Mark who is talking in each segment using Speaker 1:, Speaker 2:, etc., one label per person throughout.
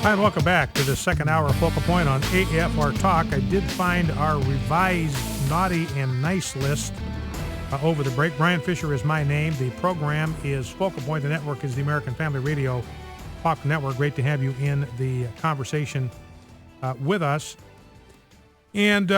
Speaker 1: Hi, and welcome back to the second hour of Focal Point on AFR Talk. I did find our revised naughty and nice list over the break. Brian Fisher is my name. The program is Focal Point. The network is the American Family Radio Talk Network. Great to have you in the conversation with us. And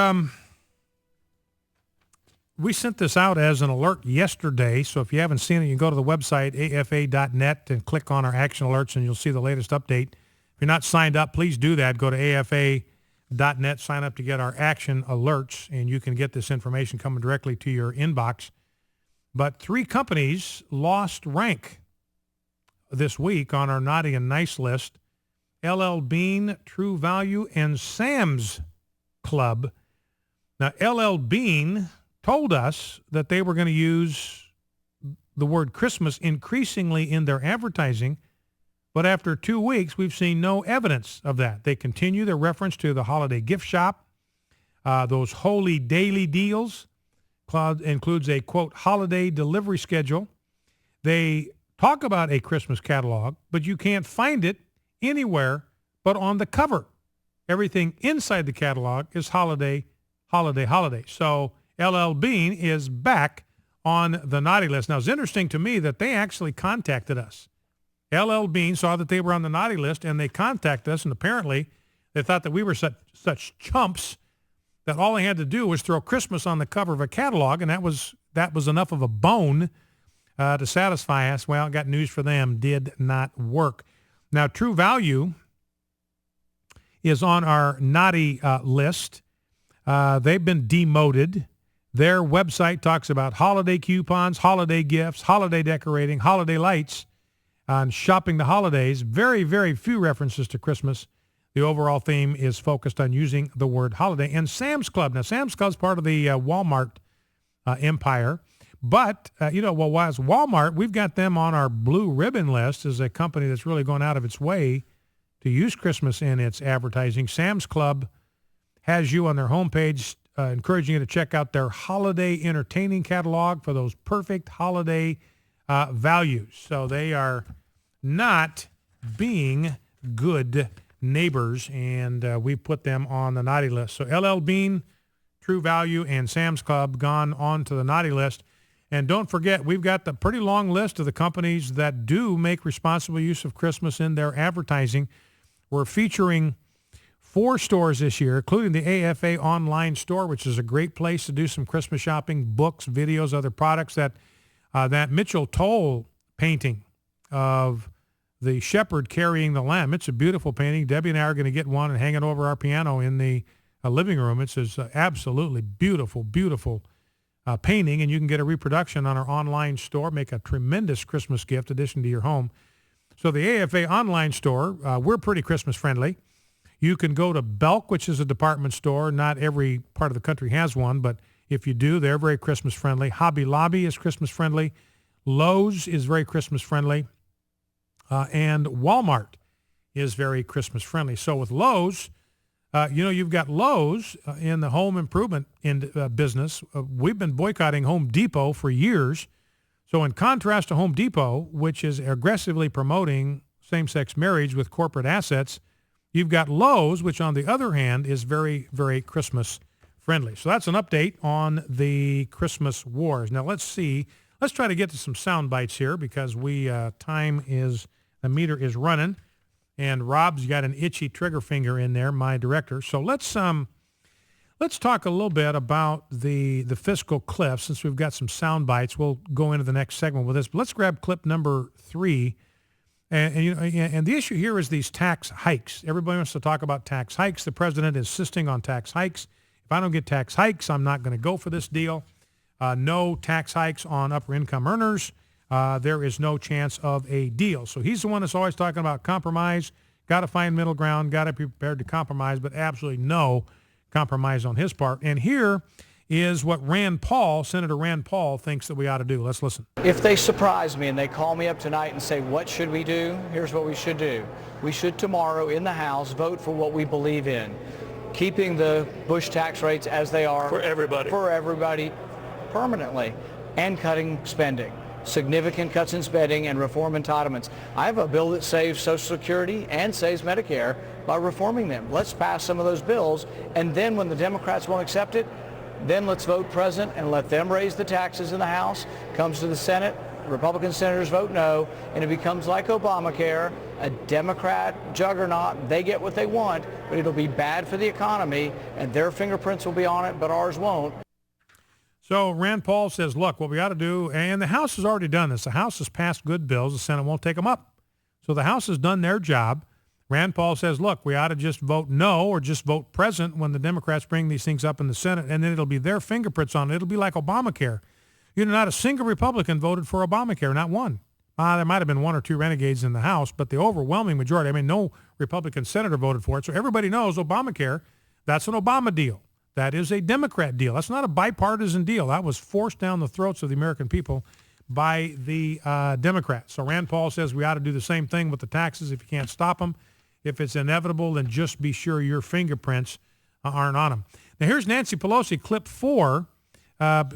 Speaker 1: we sent this out as an alert yesterday, so if you haven't seen it, you can go to the website, afa.net, and click on our action alerts, and you'll see the latest update. If you're not signed up, please do that. Go to afa.net, sign up to get our action alerts, and you can get this information coming directly to your inbox. But 3 companies lost rank this week on our naughty and nice list: LL Bean, True Value, and Sam's Club. Now, LL Bean told us that they were going to use the word Christmas increasingly in their advertising, but after 2 weeks, we've seen no evidence of that. They continue their reference to the holiday gift shop, those holy daily deals, includes a, quote, holiday delivery schedule. They talk about a Christmas catalog, but you can't find it anywhere but on the cover. Everything inside the catalog is holiday, holiday, holiday. So LL Bean is back on the naughty list. Now, it's interesting to me that they actually contacted us. LL Bean saw that they were on the naughty list, and they contacted us, and apparently they thought that we were such chumps that all they had to do was throw Christmas on the cover of a catalog, and that was enough of a bone to satisfy us. Well, got news for them. Did not work. Now, True Value is on our naughty list. They've been demoted. Their website talks about holiday coupons, holiday gifts, holiday decorating, holiday lights, on shopping the holidays. Very, very few references to Christmas. The overall theme is focused on using the word holiday. And Sam's Club. Now, Sam's Club is part of the Walmart empire. But, as Walmart, we've got them on our blue ribbon list as a company that's really going out of its way to use Christmas in its advertising. Sam's Club has you on their homepage, encouraging you to check out their holiday entertaining catalog for those perfect holiday values. So they are not being good neighbors, and we put them on the naughty list. So LL Bean, True Value, and Sam's Club gone on to the naughty list. And don't forget, we've got the pretty long list of the companies that do make responsible use of Christmas in their advertising. We're featuring 4 stores this year, including the AFA online store, which is a great place to do some Christmas shopping, books, videos, other products. That Mitchell Toll painting of the shepherd carrying the lamb. It's a beautiful painting. Debbie and I are going to get one and hang it over our piano in the living room. It's absolutely beautiful, beautiful painting, and you can get a reproduction on our online store, make a tremendous Christmas gift addition to your home. So the AFA online store, we're pretty Christmas friendly. You can go to Belk, which is a department store. Not every part of the country has one, but if you do, they're very Christmas friendly. Hobby Lobby is Christmas friendly. Lowe's is very Christmas friendly. And Walmart is very Christmas friendly. So with Lowe's, you've got Lowe's in the home improvement business. We've been boycotting Home Depot for years. So in contrast to Home Depot, which is aggressively promoting same-sex marriage with corporate assets, you've got Lowe's, which on the other hand is very, very Christmas friendly. So that's an update on the Christmas wars. Now let's see. Let's try to get to some sound bites here because the meter is running, and Rob's got an itchy trigger finger in there, my director. So let's talk a little bit about the fiscal cliff since we've got some sound bites. We'll go into the next segment with this. But let's grab clip number 3. And the issue here is these tax hikes. Everybody wants to talk about tax hikes. The president is insisting on tax hikes. If I don't get tax hikes, I'm not going to go for this deal. No tax hikes on upper income earners. There is no chance of a deal. So he's the one that's always talking about compromise, got to find middle ground, got to be prepared to compromise, but absolutely no compromise on his part. And here is what Senator Rand Paul thinks that we ought to do. Let's listen.
Speaker 2: If they surprise me and they call me up tonight and say, what should we do? Here's what we should do. We should tomorrow in the House vote for what we believe in, keeping the Bush tax rates as they are.
Speaker 3: For everybody.
Speaker 2: For everybody permanently, and cutting spending. significant cuts in spending and reform entitlements. I have a bill that saves Social Security and saves Medicare by reforming them. Let's pass some of those bills, and then when the Democrats won't accept it, then let's vote present and let them raise the taxes in the House. Comes to the Senate, Republican senators vote no, and it becomes like Obamacare, a Democrat juggernaut. They get what they want, but it'll be bad for the economy, and their fingerprints will be on it, but ours won't.
Speaker 1: So Rand Paul says, look, what we ought to do, and the House has already done this. The House has passed good bills. The Senate won't take them up. So the House has done their job. Rand Paul says, look, we ought to just vote no or just vote present when the Democrats bring these things up in the Senate, and then it'll be their fingerprints on it. It'll be like Obamacare. You know, not a single Republican voted for Obamacare, not one. There might have been one or two renegades in the House, but the overwhelming majority, I mean, no Republican senator voted for it. So everybody knows Obamacare, that's an Obama deal. That is a Democrat deal. That's not a bipartisan deal. That was forced down the throats of the American people by the Democrats. So Rand Paul says we ought to do the same thing with the taxes if you can't stop them. If it's inevitable, then just be sure your fingerprints aren't on them. Now here's Nancy Pelosi, clip 4,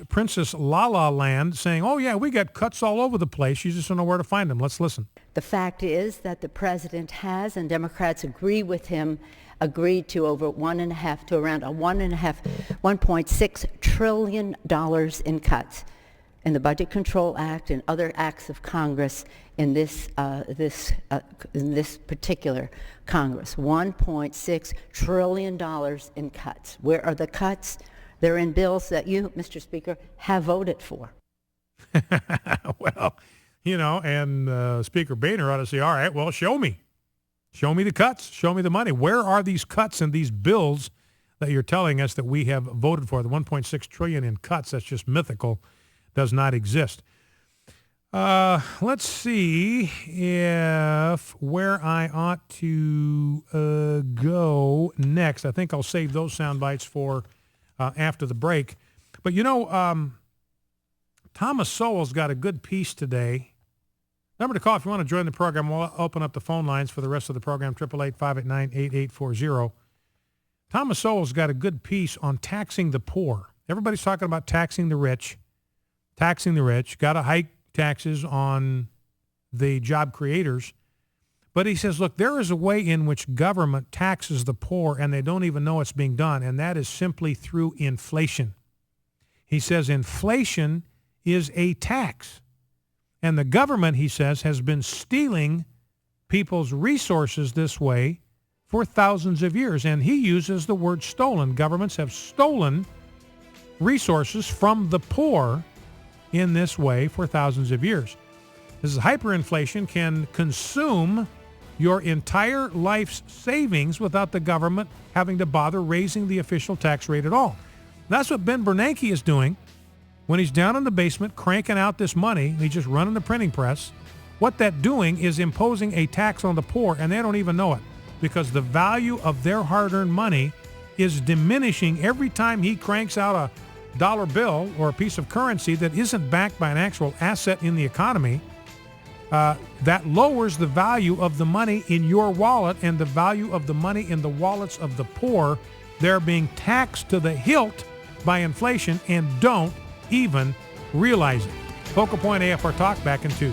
Speaker 1: Princess La La Land, saying, oh yeah, we got cuts all over the place. You just don't know where to find them. Let's listen.
Speaker 3: The fact is that the president has, and Democrats agree with him, agreed to over $1.6 trillion in cuts in the Budget Control Act and other acts of Congress in this particular Congress. $1.6 trillion in cuts. Where are the cuts? They're in bills that you, Mr. Speaker, have voted for.
Speaker 1: Well, you know, and Speaker Boehner ought to say, all right, well, show me. Show me the cuts. Show me the money. Where are these cuts in these bills that you're telling us that we have voted for? The $1.6 trillion in cuts, that's just mythical, does not exist. Let's see if where I ought to go next. I think I'll save those sound bites for after the break. But, you know, Thomas Sowell's got a good piece today. Number to call if you want to join the program. We'll open up the phone lines for the rest of the program, 888-589-8840. Thomas Sowell's got a good piece on taxing the poor. Everybody's talking about taxing the rich. Got to hike taxes on the job creators. But he says, look, there is a way in which government taxes the poor and they don't even know it's being done, and that is simply through inflation. He says inflation is a tax. And the government, he says, has been stealing people's resources this way for thousands of years. And he uses the word stolen. Governments have stolen resources from the poor in this way for thousands of years. This is hyperinflation can consume your entire life's savings without the government having to bother raising the official tax rate at all. That's what Ben Bernanke is doing when he's down in the basement cranking out this money. He's just running the printing press. What that's doing is imposing a tax on the poor, and they don't even know it because the value of their hard-earned money is diminishing every time he cranks out a dollar bill or a piece of currency that isn't backed by an actual asset in the economy. That lowers the value of the money in your wallet and the value of the money in the wallets of the poor. They're being taxed to the hilt by inflation and don't even realize it. Focal Point AFR Talk back in 2.